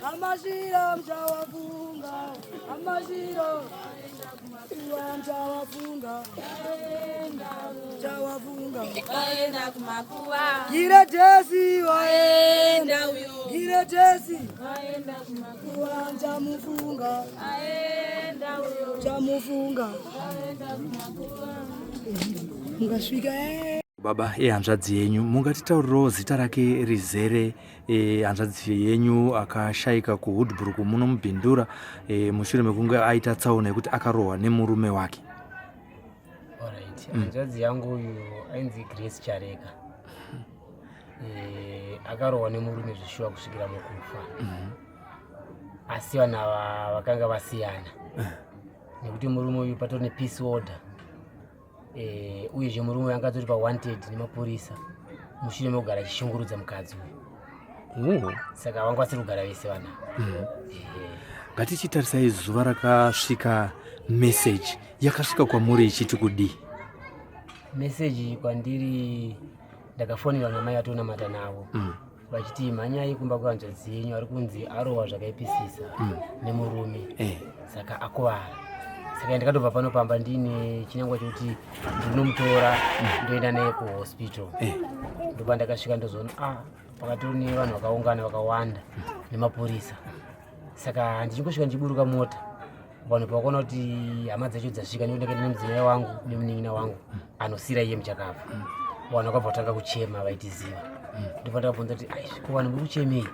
amashira mchawafunga, amashira mchawafunga, mchawafunga, waenda kumakuwa, gire jesi waenda uyo, gire jesi waenda kumakuwa, mchamufunga, aenda uyo, mchamufunga, waenda kumakuwa. Mukasvika baba ehanzvadzi yenyu mungatitaurirawo zita rake rizere. Hanzvadzi yenyu akashayika kuHoodbrook muno mubhindura mushure mekunge aita tsaona yekuti akarohwa nemurume wake. Hanzvadzi yangu uyu ainzi Grace Chareka. Akarohwa nemurume zvishuwa kusvikira mukufa. Asi vanhu ava vakanga vasiyana nekuti murume uyu patori nepeace order. Uyezve murume uyu angatori pawanted nemapurisa mushure mekugara achishungurudza mukadzi uyu. Saka vangwasiri kugara vese vanhu. Ngatichitarisai zuva rakasvika meseji yakasvika kwamuri ichiti kudii? Meseji kwandiri ndakafonera namai atonamata navo vachiti mhanyai kumba kuhanzvadzi yenyu ari kunzi arohwa zvakaipisisa nemurume, saka akuvara. Saka ndakatobva pano pamba ndine chinangwa chekuti ndinomutora ndoenda naye kuhospital. Ndopa ndakasvika ndozoona pakatori nevanhu vakaungana vakawanda nemapurisa. Saka ndichingosvika ndichiburuka mota, vanhu pavakuona kuti hama dzacho dzasvika ndinondakaenda nemudzimai wangu nemunin'ina wangu anosira iye muchakafu. Vanhu vakabva kutanga kuchema vaitiziva. Ndopa ndakabvunza kuti ko vanhu muri kuchemei?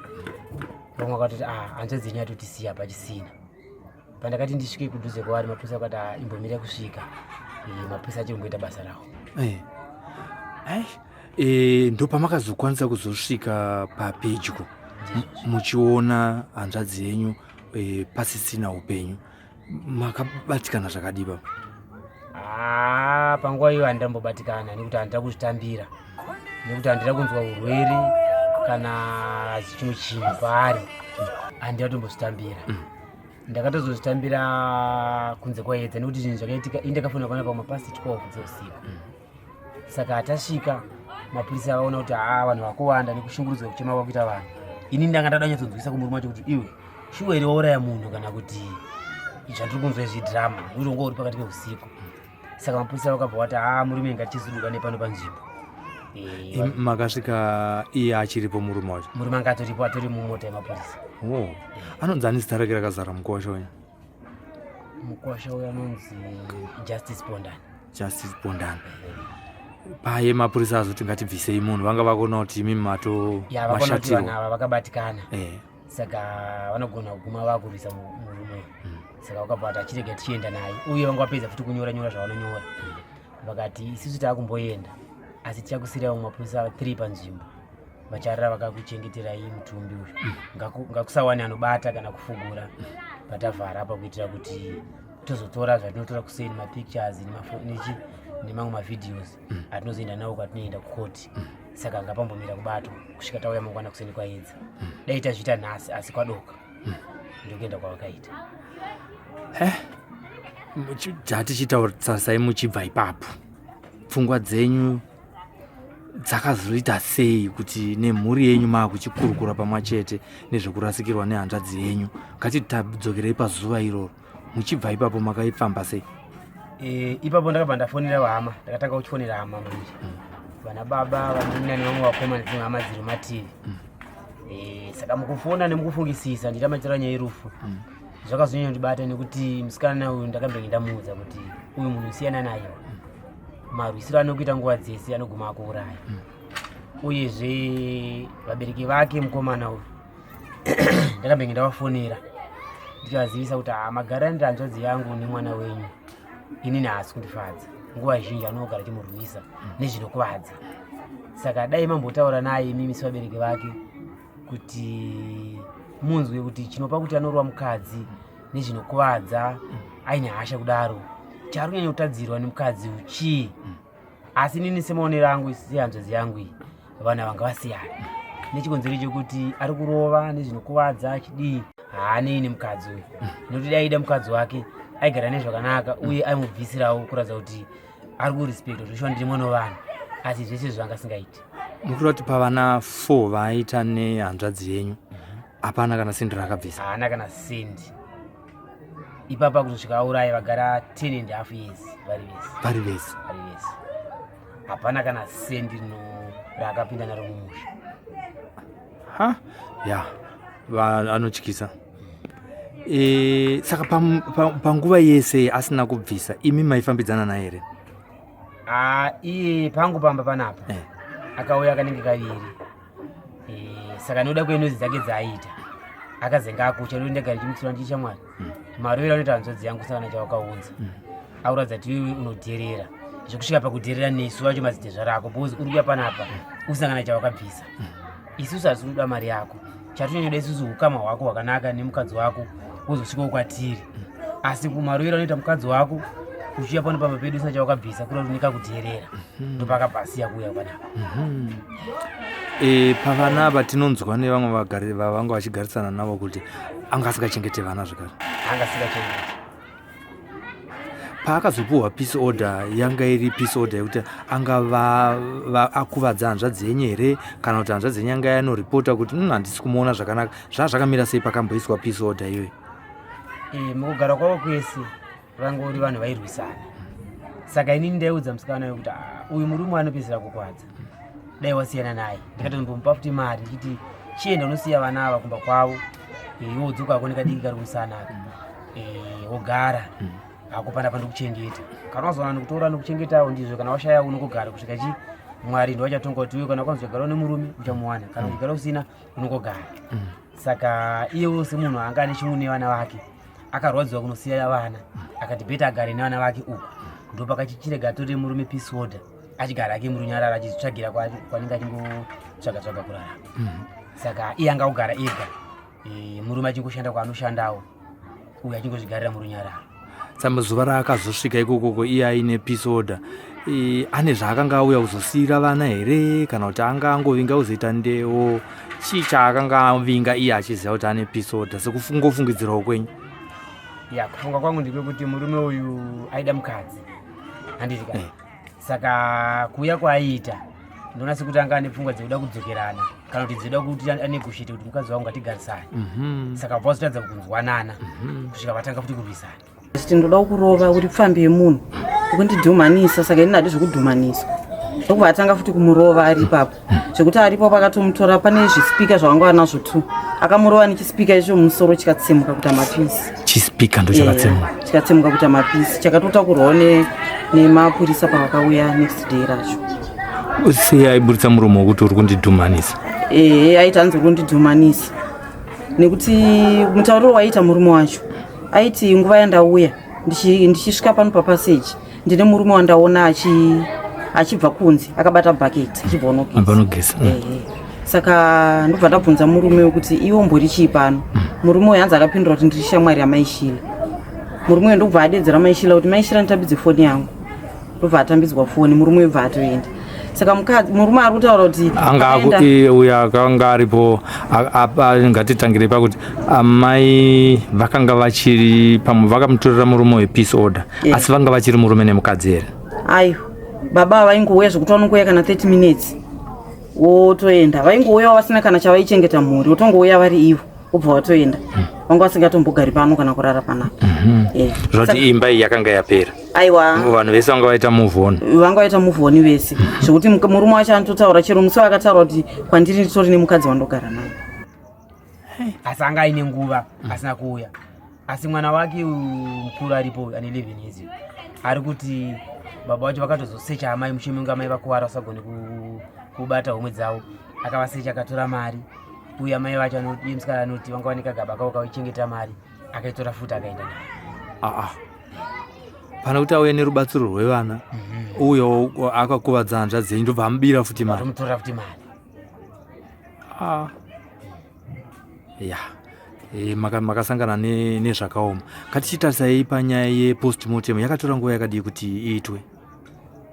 Vamwe vakatoti hanzvadzi yenyu atotisiya pachisina. Pandakati ndisvike kudhuze kwavari mapurisa akati imbomira kusvika. Mapurisa achingomboita basa rawo. Ndo pamakazokwanisa kuzosvika papedyo muchiona hanzvadzi yenyu pasisina upenyu, makabatikana zvakadii baba? Panguva iyo handambobatikana nekuti handida kuzvitambira, nekuti handida kunzwa urwere kana chimwe chinhu paari, handida kutombozvitambira. Ndakatozozvitambira kunze kwaedza nekuti zvinhu zvakaitika indakafanira kuona pamapasi 12 dzeusiku. Saka tasvika mapurisa avaona kuti vanhu vakuwanda nekushungurudzwa kuchema kwakuita vanhu. Ini ndanga ndada kunyatsonzwisa kumurume wacho kuti iwe shuwa iri wauraya munhu kana kuti zvatiri kunzwa zvidhirama nekuti unga uri pakati peusiku. Saka mapurisa vakabva vati murume ngatichizoduka nepano panzvimbo. Makasvika iye achiripo murume wacho? Murume anga atoripo, atori mumota yemapurisa. Anonzi ani zita rake rakazara mukwasha uyu? Mukwasha uyu anonzi Justice Bondani. Justice Bondani. Paye mapurisa azoti ngatibvisei munhu, vanga vakuona kuti imi mato mashatirwa. Vanhu ava vakabatikana. Saka vanogona kuguma vakurisa murume. Saka vakabva vati achirega tichienda naye, uye vanga vapedza futi kunyora zvavanonyora. Vakati isusu taakumboenda asi tichakusiyira mapurisa 3 panzvimbo vacharara vakakuchengeterai mutumbi uyu. Ngakusawani anobata kana kufugura patavhara apa kuitira kuti tozotora zvatinotora kuseni mapictures nemamwe mavideos atinozoenda nawo kwatinoenda kukoti. Saka ngapambomira kubatwa kusvika tauya mangwana kuseni kwaedza. Dai tazviita nhasi asi kwadoka ndokuenda kwavakaita. Tichitarisai muchibva ipapo, pfungwa dzenyu dzakazoita sei kuti nemhuri yenyu maakuchikurukura pamwe chete nezvekurasikirwa nehanzvadzi yenyu? Ngatidzokerei pazuva iroro, muchibva ipapo makaifamba sei? Ipapo ndakabva ndafonera hama, ndakatanga kuchifonera hama manje. Vana baba, vanina nevamwe vakomana dzimwe hama dziri mativi. Saka mukufona nemukufungisisa nditamaitira nyaya yerufu. Zvakazonyanya kundibata nekuti musikana uyu ndakambenge ndamuudza kuti uyu munhu usiyana naye. Marwisiro anokuita nguva dzese anoguma akuuraya. Uyezve vabereki vake mukomana uyu ndakambenge ndavafonera ndichivazivisa kuti magara ndiri hanzvadzi yangu nemwana wenyu, inini haasi kundifadza. Nguva zhinji anogara achimurwisa nezvinokuvadza. Saka dai mambotaura naye mimi sevabereki vake kuti munzwe kuti chinopa kuti anorwa mukadzi nezvinokuvadza aine hasha kudaro chari kunyanya kutadzirwa nemukadzi uchii. Asi nini semaonero angu sehanzvadzi yangu iyi, vanhu vanga vasiyana nechikonzero chekuti ari kurova nezvinokuvadza achidii haanei nemukadzi uyu. Nekuti dai aida mukadzi wake aigara nezvakanaka uye aimubvisirawo kuratidza kuti ari kurespecta zvishuwa ndiri mwana wevanhu, asi zvese zvanga asingaiti. Mukuri kuti pavana 4 vaita nehanzvadzi yenyu, hapana kana sendi rakabvisa. Haana kana sendi. Ipapa kuzosvika auraya vagara 10.5 years vari vese. Hapana kana sendi rakapinda naro mumusha. Ya anotyisa. Saka panguva yese asina kubvisa imi maifambidzana naye here? Iye pangu pamba panapa akauya kanenge kaviri. Saka noda kwenuzi dzake dzaaita akazenga akucha ndoda ndagara chimutsura ndichi chamwari marovera anoita hanzodzi yangu saka chawakaunza auradza kuti iwe unodherera zvekusvika pakudherera nesu wacho madzite zvarako because uri kuya panapa usangana chawakabvisa. Isusu hasi kuda mari yako chatinyoda isusu ukama hwako hwakanaka nemukadzi wako wozosvikawo kwatiri asi kumarovera anoita mukadzi wako uchiya pano pamba pedu usina chawakabvisa kuri kuti nekakudherera ndopakabhasiya kuya panapa. Pavana ava tinonzwa nevamwe vagari vavanga vachigarisana navo kuti anga asikachengete vana zvakare. Paakazopiwa peace order yanga iri peace order yekuti anga akuvadza hanzvadzi yenyu here kana kuti hanzvadzi yenyu yanga yanoripota kuti handisi kumuona zvakanaka zvakamira sei pakamboiswa peace order iyoyo? Mukugara kwavo kwese vangori vanhu vairwisana. Saka inini ndaiudza musikana wekuti uyu murume anopedzisira kukwadza dai wasiyana naye. Ndikatombomupa futi mari ndichiti chienda unosiya vana ava kumba kwavo wodzoka ako nekadiki kari kumusana wogara akupanda pandikuchengeta kana wazowana nekutora nekuchengetawo ndizvo kana washaya unongogara kusvika chi mwari ndowachatonga kuti uyu kana kwanzogara nemurume uchamuwana kana uchigara usina unongogara. Saka iyewo semunhu anga ane chimwe vana vake akarwadziwa kunosiya vana akati bheta agare nevana vake uku ndopakachichirega atore murume peace order achigara ake murunyarara achizvitsvagira kwanenge achingotsvaga kurara. Saka iye anga kugara ega murume achingoshanda kwaanoshandawo uye achingozvigarira murunyarara. Muzuva raakazosvika ikokoko iye aine peace order ane zvaakanga auya kuzosiyira vana here kana kuti anga angovinga kuzoita ndewo chii chaakanga avinga iye achiziva kuti ane peace order sekungofungidzirawo kwenyu? Kufunga kwangu ndepekuti murume uyu aida mukadzi handiti ka saka kuuya kwaaiita ndinoona sekuti anga ane pfungwa dzekuda kudzokerana kana kuti dzekuda kuti anegoshete kuti mukadzi wangu ngatigarisane. Saka vazotadza kunzwanana kusvika vatanga futi kurwisana. Ndoda kurova kuti pfambi yemunhu ukundidhumanisa saka ini ndadi zvekudhumanisa ndokubva atanga futi kumurova ari ipapo zvekuti aripo pakatomutora pane zvispika zvavanga vanazvo tu akamurova nechispika icho musoro chikatsemuka kuita mapisi. Chispika ndo chakatsemuka chikatsemuka kuita mapisi chakatotakurwawo nemapurisa pavakauya next day racho. Sei aiburitsa muromo wekuti uri kundidhumanisa? Aiti hanzi uri kundidhumanisa nekuti mutauriro waiita murume wacho aiti nguva yandauya ndichisvika pano papaseji ndine murume wandaona achibva kunze akabata bhaketi achibva unogesa. Saka ndobva ndabvunza murume wekuti iwo mbori chii pano. Murume uyu hanzi akapindura kuti ndiri shamwari yamaishila. Murume uyu ndobva adedzera maishila kuti maishila nditambidze foni yangu ndobva atambidzwa foni murume uyu bva atoenda. Saka murume ari kutaura kuti uyo akanga aripo ngatitangire pakuti amai vakanga vachiri pamwe vakamutorera murume wepeace order asi vanga vachiri murume nemukadzi here? Aiyo baba vaingouya zvekuti vanongouya kana 30 minutes wotoenda. Vaingouya vasina kana chavaichengeta mhuri wotongouya vari ivo wobva watoenda vanga vasingatombogari pano kana kurara panapa. Zvoti imba iyi yakanga yapera? Aiwa vanhu vese vanga vaita move on. Vanga vaita move on vese zvekuti murume wacho anototaura chero musi vakataura kuti kwandiri nditori nemukadzi wandogara naye. Asi anga aine nguva asina kuuya. Asi mwana wake mukuru aripo ane 11 years ari kuti baba wacho vakatozosecha amai mushemenga amai vakuwara vasagone kubata homwe dzavo akavasecha akatora mari uye amai vacho iye musikana anoti vanga vanika gaba kavo kauchengeta mari akaitora futi akaenda nayo. Pana kuti auye nerubatsiro rwevana uyo akakuvadza hanzvadzi yenyu ndobva amubira futi mari. Mutorera futi mari. Makasangana nezvakaoma. Katichitarisai panyaya yepostmortem yakatora nguva yakadii kuti iitwe?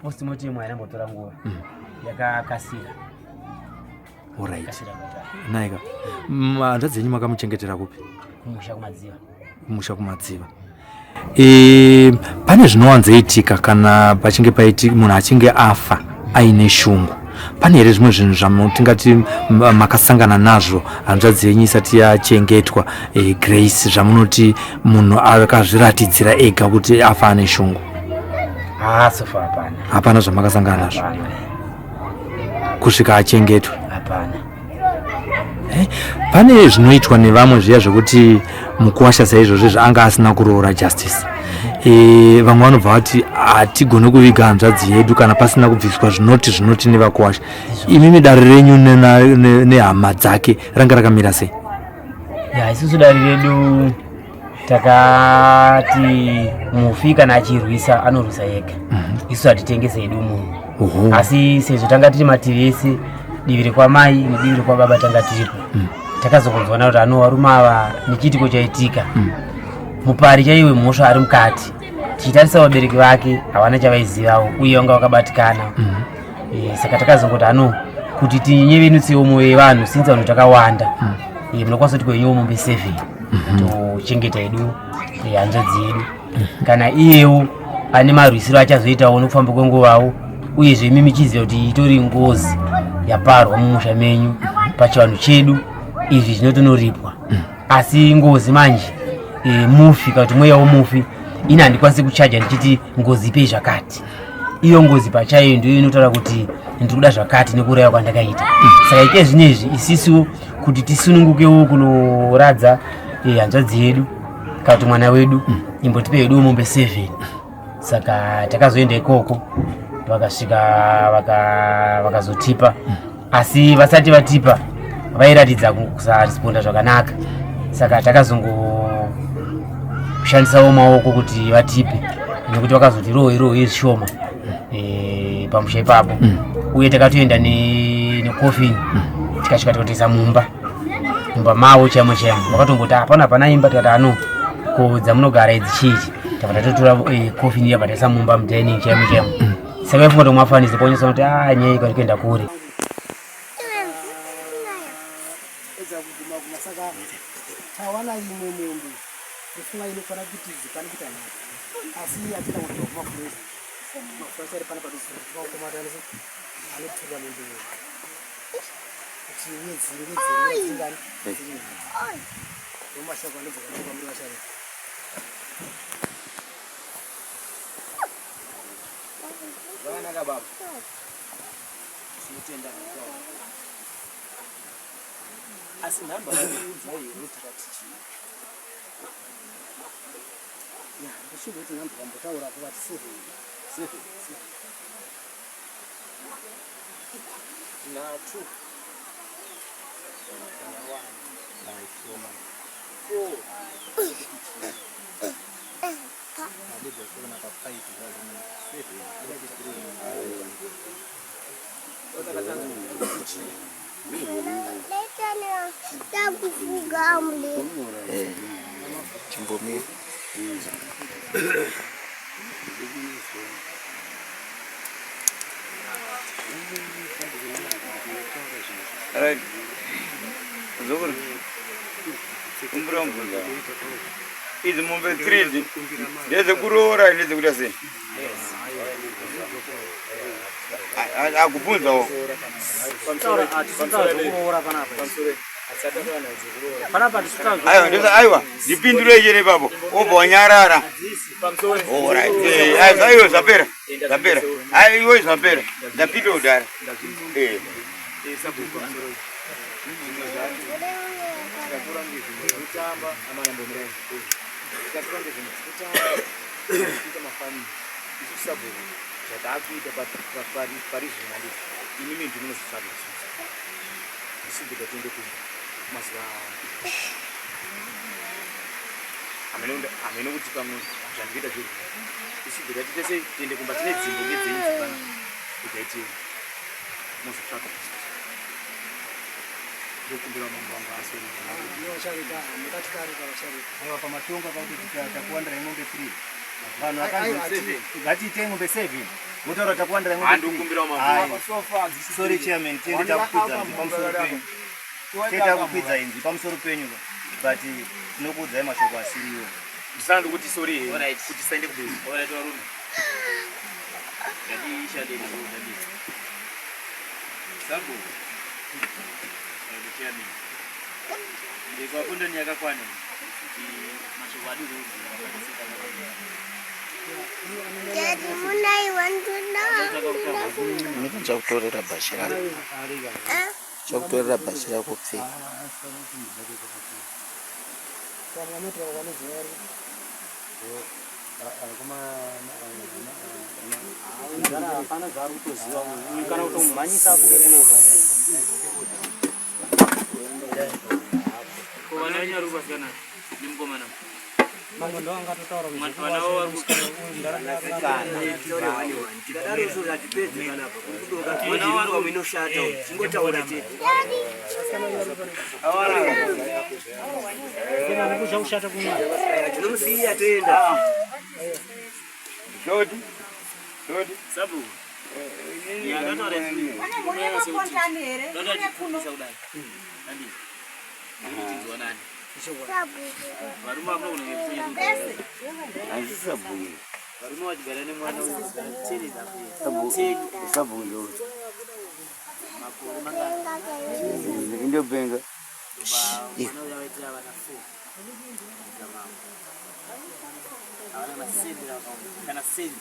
Postmortem hainambotora nguva yakakasira. Alright. Naika hanzvadzi yenyu makamuchengetera kupi? Kumusha kumadziva. Pane zvinowanzoitika kana pachinge paiti munhu achinge afa aine shungu. pane here zvimwe zvinhu zvamutingati makasangana nazvo hanzvadzi yenyu isati yachengetwa Grace, zvamunoti munhu akazviratidzira ega kuti afa ane shungu? Sofa hapana zvamakasangana nazvo kusvika achengetwa? Hapana. Pane zvinoitwa nevamwe zviya zvokuti mukuwasha saizvozvo anga asina kuroora Justice. Vamwe vanobva vati hatigone kuviga hanzvadzi yedu kana pasina kubviswa zvinoti nevakuwasha. Imimi dare renyu nehama dzake ranga rakamira sei? Isusu dare redu takati mufi kana achirwisa anorwisa ega. Isusu hatitengese hedu munhu. Asi sezvo tanga tiri mativi ese, divi rekwamai nedivi rekwababa tanga tiripo, takazokonzwana kuti varume ava nechitiko chaitika mupari chaiwe mhosva ari mukati. Tichitarisa vabereki vake havana chavaizivawo uye vanga vakabatikana. Saka takazongoti kuti tinyevenutsewo mwoyo yevanhu since vanhu takawanda, munokwanisa kuti kwenyewo mombe 7 tochengeta hedu hanzvadzi yedu. Kana iyewo ane marwisiro achazoitawo nokufamba kwenguvawo, uyezve mimi chiziva kuti itori ngozi yaparwa mumusha menyu pachivanhu chedu, izvi zvinotonoripwa. Asi ngozi manje mufi kana kuti mweya womufi ini handikwanisi kuchaja ndichiti ngozi ipei zvakati. Iyo ngozi pachayo ndiyo inotaura kuti ndiri kuda zvakati nekureva kwandakaita. Saka ike zvinezvi isisu kuti tisunungukewo kunoradza hanzvadzi yedu kana kuti mwana wedu, imbotipe hedu mombe 7. Saka takazoenda ikoko, vakasvika vakazotipa. Asi vasati vatipa vairatidza kusaresponda zvakanaka. Saka takazongoshandisawo maoko kuti vatipe, nekuti vakazoti rohwe zvishoma pamusha ipapo. Uye takatoenda nekofini tikasvika tikatoisa mumba mavo chaimo. Vakatongoti hapana imba. Tikati ko dzamunogara idzi chichi? Tabva tatotora kofini yabva taisa mumba mudining chaimo. Saka ifunga kuti mwafanise kuonyesa kuti nyaya ikati kuenda kure. Tawana imwe mombe ifunga inofana kuti zikana kuita nhaka, asi atina kuti wakumakureza mafurasa ari pana padhuze tikakomatanisa anotura mombe kuti ngedzingani nomashoko anobvakamuri vashari zvakanaka baba tinotenda asi nhamba vakuudzai rotakatichi ndoshuva kuti nhamba vambotaura kuvati 7 na 2 kufuga mle chimbomira right zogor umbrombuza izi mombe 3 ndeze kurora ndeze kuita sei akubvunzawo aiwa ndipindure chete papo obva wanyarara. Aiwa zvapera aiwa zvapera ndapinda kudhara. amene kuti pamwe zvandikuita zviri isibhira tese tiende kumba tine dzimbo ngedzeinzikana kuti aite muzotsvaka ndokumbira mambo wangu asori ndosharika mukatikari kavasharika aiwa pamatongo pakuti takuwandira ing'ombe 3 vanhu vakanzi ngatiite ng'ombe 7 motaura takuwandira ing'ombe andokumbira mambo sorry chairman tiende takukwidza pamusoro penyu teta kukwidza inzi pamusoro penyu but tinokuudzai mashoko asiriwo ndisando kuti sorry kuti saende kubezi alright varume ndadishande ndadii Sabu. Chairman. Ndiko kunda ni yakakwana. Mashwadu ruzi. Jadi munai wantuna. Mimi chakutorera bashira. Chakutorera bashira kupfi. Sabu. Ya kan orang ini. Mana mulai spontanere. Nanti. Ini tujuanan. Sabu. Baru mau apa punya Nanti sabu. baru mau jualan mwana sini tapi. Sabu ndio. Makuru manga. Ndio benga. Mana unaweza wanafu. Jamaa. Hawana masindi na kana sindi.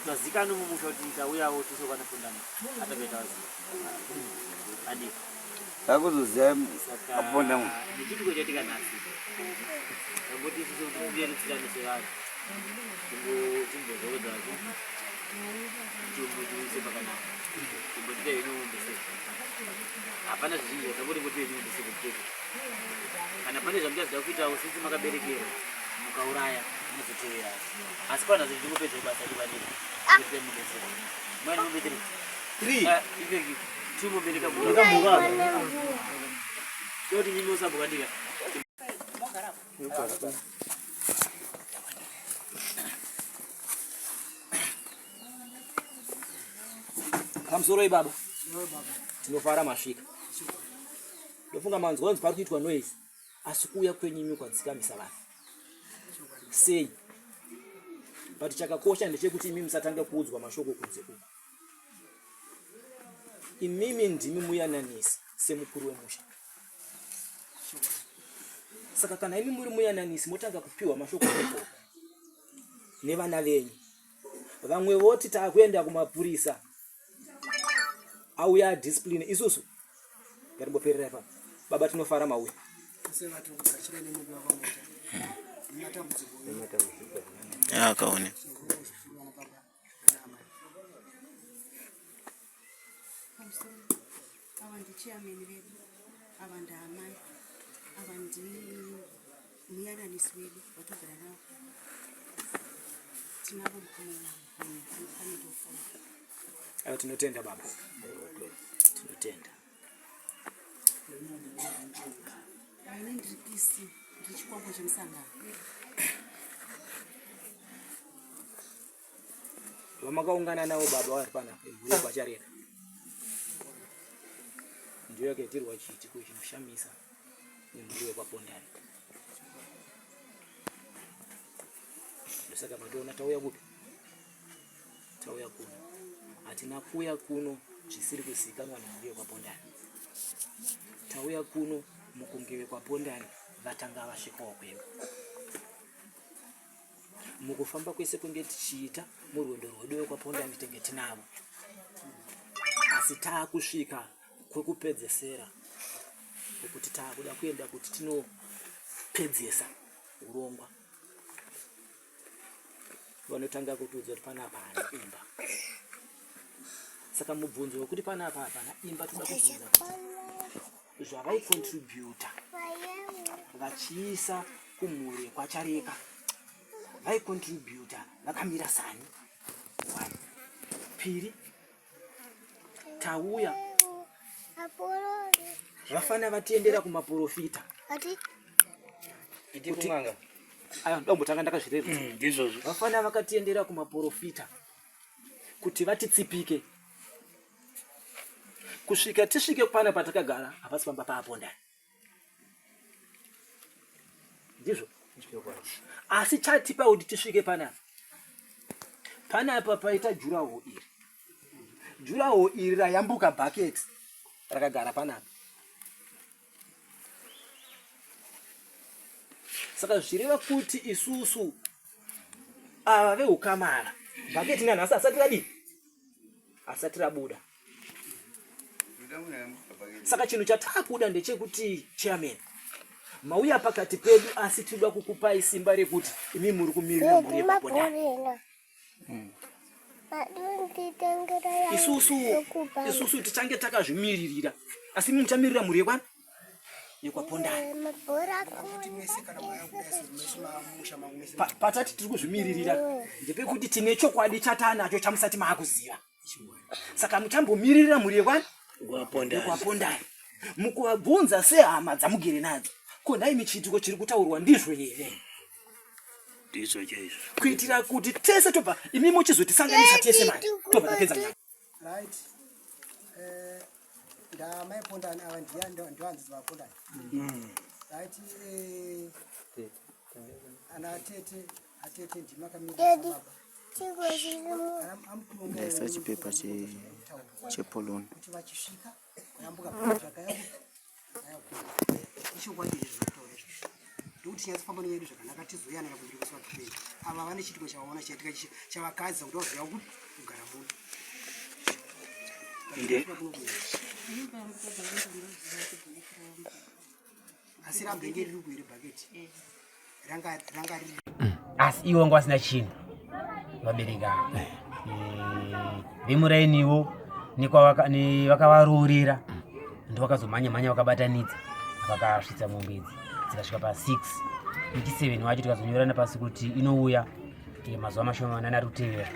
Tazikana mumushotita uya wote sio wanafundana. Hata betazi. Hadi Takuzuza aponda mu. ni kitu kujetika nasi. Ngoti sisi tumbie tsana tsana. Tumbo zoda zo. Tumbo tuise bakana. Tumbo tide ino mbese. Hapana zingine taburi kuti ino mbese kuti. Kana pale zambia zitakuita usisi makaberekero. Mukauraya muzitoya. Asikona zindikupedza basa libadini. Kuti mbese. Mwana mbetri. 3. Iveki. Tumo bereka buka muka. Yodi nyinyi usabu kadika. Kamsoro ibaba. Tinofara mashika. Ndofunga manzonzi pari kuitwa noise. Asikuya kwenyinyi kwatsika misala. Sei. But chakakosha ndechekuti imi musatanga kuudzwa mashoko kunze uko. Imimi ndimi muyananisi semukuru wemusha. Saka kana imi muri muyananisi motanga kupiwa mashoko epo. Nevana venyu. Vamwe voti takwenda kumapurisa. Au ya discipline isusu. Ngariboperera hapa. Baba tinofara mauya. Ya kaone. Chairman wedu abanda amai abandi muyananisi wedu watogara nawo tinabo mkumela Ayo tinotenda baba. Tinotenda. Aine ndikisi ndichikwambo chemusangano. Vamakaungana nawo baba vari pana uye kwacharera. Ndiyo ketirwa chitiko chinoshamisa nemuriwo kwapondani. Saka madona tauya kupi? Tauya kuno. Atina kuya kuno zvisiri kuzikanwa nemuriwo kwapondani. Tauya kuno mukungiwe kwapondani vatanga vasvikawo kwenu. Mukufamba kwese kunge tichiita murwendo rwedu kwapondani tenge tinavo. Asi taakusvika kwekupedzesera kuti taakuda kuenda kuti tinopedzesa urongwa. Vanotanga kutiudza kuti panapa hana imba. Saka mubvunzo wekuti panapa hapana imba toda kubvunza zvavaikontributa vachiisa kumhuri kwachareka vaikontributa vakamira sani. 1. 2. Tauya vafana vatiendera kumaprofita. Iti kumanga. Ayo ndombotanga ndakazvireva. Ndizvozvo. Vafana vakatiendera kumaprofita kuti vatitsipike. Kusvika tisvike pana patakagara hapasi pamba paapondani. Ndizvo. Asi chatipa kuti tisvike panapa. Panapa paita jurawo iri. jurawo iri rayambuka bucket rakagara panapa. Saka zvireva kuti isusu ava veukamara bucket nani asati rabuda. Saka chinhu chatakuda ndechekuti chairman mauya pakati pedu asi tinoda kukupai simba rekuti imi muri kumirira mhuri yepapondani. Isusu tichange takazvimiririra asi muchamirira mhuri yekwapondani. Patati tiri kuzvimiririra ndepekuti tine chokwadi chatanacho chamusati maakuziva. Saka muchambomirira mhuri yekwapondani mukuvabvunza sehama dzamugere nadzo konai michitiko chiri kutaurwa ndizvo here, kuitira kuti tese tobva imi muchizotisanganisa tese mari tobva tapedza nyaya. Right. Ndamaipondani ava ndivanzi vapondani. Right. Ana atete ndimakamira baba. Ndaisa chipepa chepoloni. Kuti vachisvika yambuka zvakaya. Icho kwadi zvinotaura izvo. Ndokuti tinyatsofamba neyedu zvakanaka tizoyana kubudikiswa kupera. Ava vane chitiko chavaona chaitika chavakadzi kuti vaziva kugara muno. Asi rambenge riri kuire bhaketi ranga riri asi iwo ngo asina chinhu vabereka vemurainiwo vakavaroorera ndo vakazomhanya vakabatanidza vakasvitsa mombe idzi dzikasvika pa6 nechi7 wacho tikazonyorana pasi kuti inouya mazuva mashoma manana ari kutevera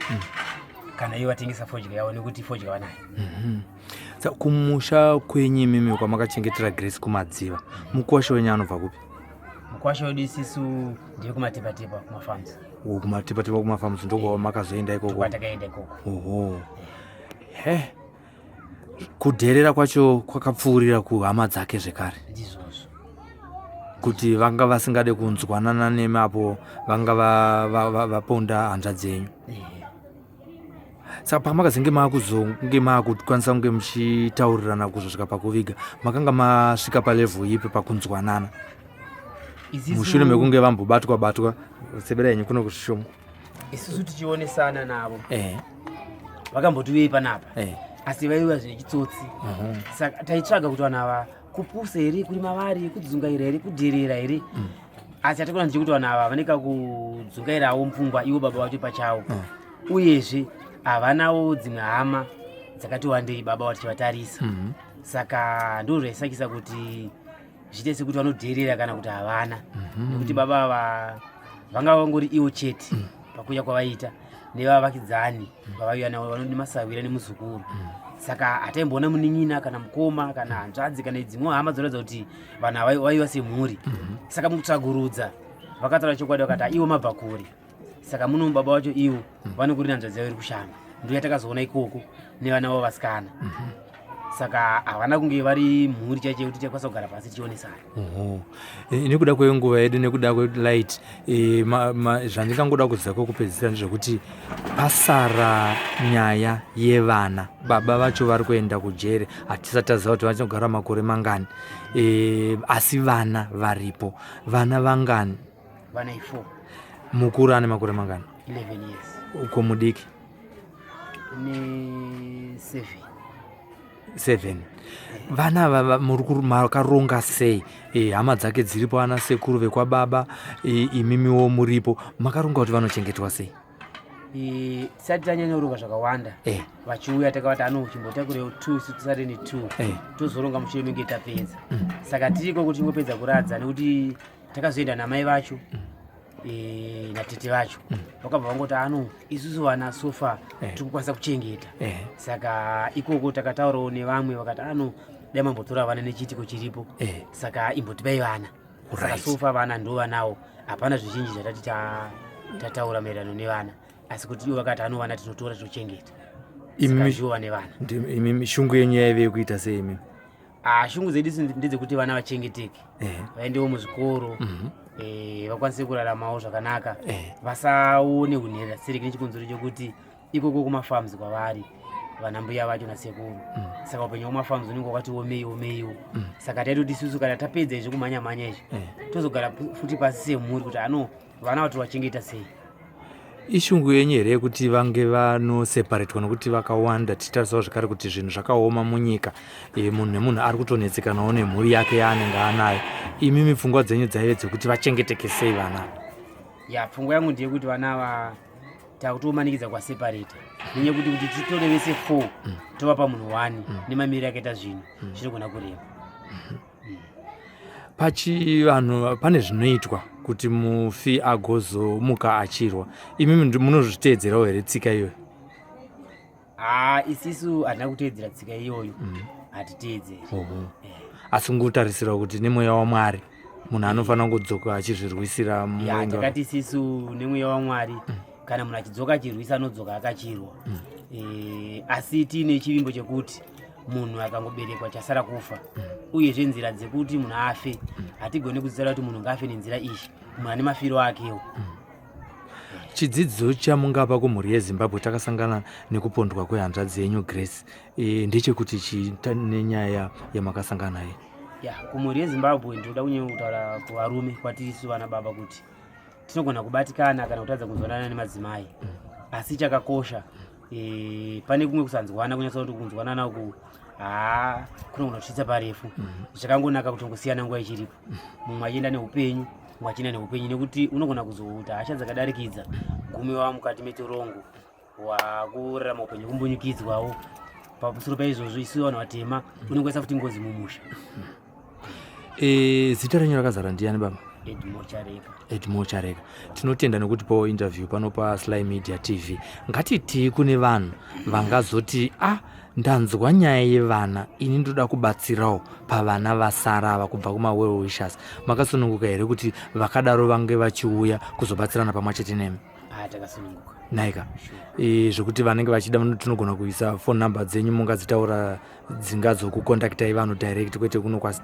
kana ivo vatengesa fodya yavo nekuti fodya vanayo. Kumusha kwenyu mimi kwamakachengetera Grace kumadziva mukuwasha wenyu anobva kupi? Mukuwasha wedu isisu ndiye kumatepatepa kumafarms. Kumatepatepa kumafarms ndoko makazoenda ikoko? Kwatakaenda ikoko. Oho. Kudherera kwacho kwakapfuurira kuhama dzake zvekare. Ndizvozvo. Kuti vanga vasingade kunzwanana nemapo vanga vaponda hanzvadzi yenyu. Saka pamakazenge maakukwanisa kunge muchitaurirana kuzvosvika pakuviga makanga masvika palevhu ipi pakunzwanana mushure mekunge vambobatwa sebera yenyu kuno kushomo? Isusu tichionesana navo vakambotiwei panapa asi vaiva zvine chitsotsi. Saka taitsvaga kuti vanhu ava kupusa here, kurima vari, kudzungaira here, kudherera here. Asi atakona ndichekuti vanhu ava vaneka kudzungairawo mupfungwa ivo baba vacho pachavo. Uyezve havanawo dzimwe hama dzakati wandei baba vatichivatarisa. Saka ndo zvaisakisa kuti zviite sekuti vanodherera kana kuti havana. Nekuti baba ava vanga vangori iwo chete pakuuya kwavaita nevavakidzani vavaiuya navo vanodi masawira nemuzukuru. Saka hataimboona munin'ina kana mukoma kana hanzvadzi kana dzimwe hama dzinoratidza kuti vanhu ava vaiva semhuri. Saka mukutsvagurudza vakataura chokwadi vakati ivo mabva kuri. Saka muno baba wacho ivo vanokuri hanzvadzi yavo iri kushamba ndo yatakazoona ikoko nevana vavo vasikana. Saka havana kunge vari mhuri chaiche kuti tikwanisa kugara pasi tichionesana. Nekuda kwenguva yedu nekuda kwelight zvandingangoda kuziva kwekupedzisira ndezvekuti pasara nyaya yevana. Baba vacho vari kuenda kujere, hatisati taziva kuti vachagara makore mangani, asi vana varipo. Vana vangani? Vana 4. Mukuru ane makore mangani? 11 years. Uko mudiki? Ni 7. Vana vava makaronga sei? Hama dzake dziripo, ana sekuru vekwababa, imimiwo muripo, makaronga kuti vanochengetwa sei? Tisati tanyanyoronga zvakawanda vachiuya takavati chimbotakurewo 2 tisati ne 2 tozoronga mushure menge tapedza. Saka tiriko kuti tingopedza kuradza nekuti takazoenda namai vacho natete vacho vakabva vangoti isusu vana sofa tikukwanisa kuchengeta. Saka ikoko takataurawo nevamwe vakati dai mambotora vana nechitiko chiripo. Saka imbotipai vana. Saka sofa vana ndo vanawo, hapana zvizhinji zvatati tataura maererano nevana, asi kuti ivo vakati vana tinotora tochengeta. Saka zviwa nevana. Imi shungu yenyu yaive yekuita sei imi? Shungu zedu ndedzekuti vana vachengeteke, vaendewo muzvikoro, vakwanise kuraramawo zvakanaka, vasaone kunherera. Sereki nechikonzero chokuti ikoko kumafarms kwavari vana mbuya vacho nasekuru. Saka upenyu hwemafarms unenge wakati omeiwo. Saka taiti kuti isusu kana tapedza izvi kumhanya-mhanya izvi tozogara futi pasi semhuri kuti vana vati vachengeta sei. Ishungu yenyu here yekuti vange vanoseparatwa nokuti vakawanda, tichitarisawo zvakare kuti zvinhu zvakaoma munyika, munhu nemunhu ari kutonetsekanawo nemhuri yake yaanenge anayo. Imimi pfungwa dzenyu dzaive dzekuti vachengeteke sei vana? Pfungwa yangu ndeyekuti vana ava takutomanikidza kwaseparata nenyekuti kuti titore vese 4 tovapa munhu 1 nemamiriro akaita zvinhu zvinogona kureva. Vanhu pane zvinoitwa kuti mufi agozomuka achirwa. Imimi munozviteedzerawo here tsika iyoyo? Isisu hatina kuteedzera tsika iyoyo, hatiteedzeri. Asi ngotarisira kuti nemweya waMwari munhu anofanira kudzoka achizvirwisira murengo. Takati isisu nemweya waMwari kana munhu achidzoka achirwisa anodzoka akachirwa. Asi tiine chivimbo chekuti munhu akangoberekwa chasara kufa, uyezve nzira dzekuti munhu afe hatigoni kuziva kuti munhu ngaafe nenzira ishi, munhu ane mafiro akewo. Chidzidzo chamungapa kumhuri yeZimbabwe takasangana nekupondwa kwehanzvadzi yenyu Grace, ndechekuti chiita nenyaya yamakasangana naye. Kumhuri yeZimbabwe ndinoda kunyanya kutaura kuvarume kwatirisu vana baba kuti tinogona kubatikana kana kutadza kunzwanana nemadzimai, asi chakakosha pane kumwe kusanzwana kunyatsa kuti kunzwanana uku kunogona kutyisa parefu. Zvakangonaka kutongosiyana nguva ichiripo, mumwe achienda neupenyu mumwe achienda neupenyu, nekuti unogona kuzouta hasha dzakadarikidza gumiwa mukati metorongo wakurarama upenyu kumbonyukidzwawo. Pamusoro paizvozvo isu vanhu vatema unongoisa futi ngozi mumusha. Zita renyu rakazara ndiani baba? Edmore Chareka. Tinotenda nekuti pawo interview pano paSly Media TV. Ngatiti kune vanhu vangazoti ndanzwa nyaya yevana, ini ndoda kubatsirawo pavana vasara ava kubva kuma-well wishers. Makasununguka here kuti vakadaro vange vachiuya kuzobatsirana pamwe chete nemi? Takasununguka. Naika. Zvokuti vanenge vachida tinogona kuisa phone number dzenyu mungadzitaura dzingazokukontaktai vanhu direct kwete kuno